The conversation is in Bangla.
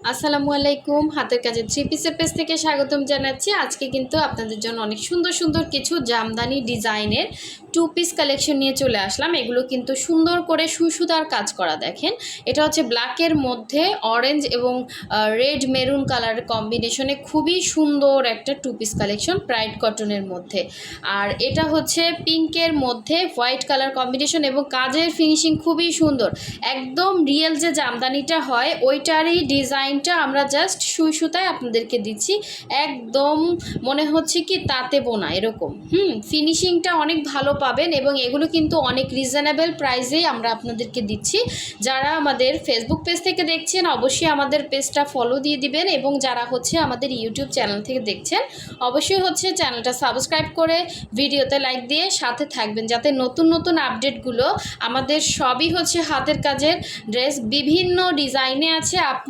আসসালামু আলাইকুম। হাতের কাজের থ্রি পিসের পেজ থেকে স্বাগতম জানাচ্ছি। আজকে কিন্তু আপনাদের জন্য অনেক সুন্দর সুন্দর কিছু জামদানি ডিজাইনের টু পিস কালেকশন নিয়ে চলে আসলাম। এগুলো কিন্তু সুন্দর করে সুতার কাজ করা। দেখেন, এটা হচ্ছে ব্ল্যাকের মধ্যে অরেঞ্জ এবং রেড মেরুন কালারের কম্বিনেশনে খুবই সুন্দর একটা টু পিস কালেকশন, প্রাইড কটনের মধ্যে। আর এটা হচ্ছে পিঙ্কের মধ্যে হোয়াইট কালার কম্বিনেশন এবং কাজের ফিনিশিং খুবই সুন্দর। একদম রিয়েল যে জামদানিটা হয় ওইটারই ডিজাইনটা আমরা জাস্ট সুতায় আপনাদেরকে দিচ্ছি। একদম মনে হচ্ছে কি তাঁতে বোনা এরকম। ফিনিশিংটা অনেক ভালো পাবেন এবং এগুলো কিন্তু অনেক রিজনেবল প্রাইসেই আমরা আপনাদেরকে দিচ্ছি। যারা আমাদের ফেসবুক পেজ থেকে দেখছেন অবশ্যই আমাদের পেজটা ফলো দিয়ে দিবেন, এবং যারা হচ্ছে আমাদের ইউটিউব চ্যানেল থেকে দেখছেন অবশ্যই হচ্ছে চ্যানেলটা সাবস্ক্রাইব করে ভিডিওতে লাইক দিয়ে সাথে থাকবেন, যাতে নতুন নতুন আপডেটগুলো, আমাদের সবই হচ্ছে হাতের কাজের ড্রেস, বিভিন্ন ডিজাইনে আছে। আপনার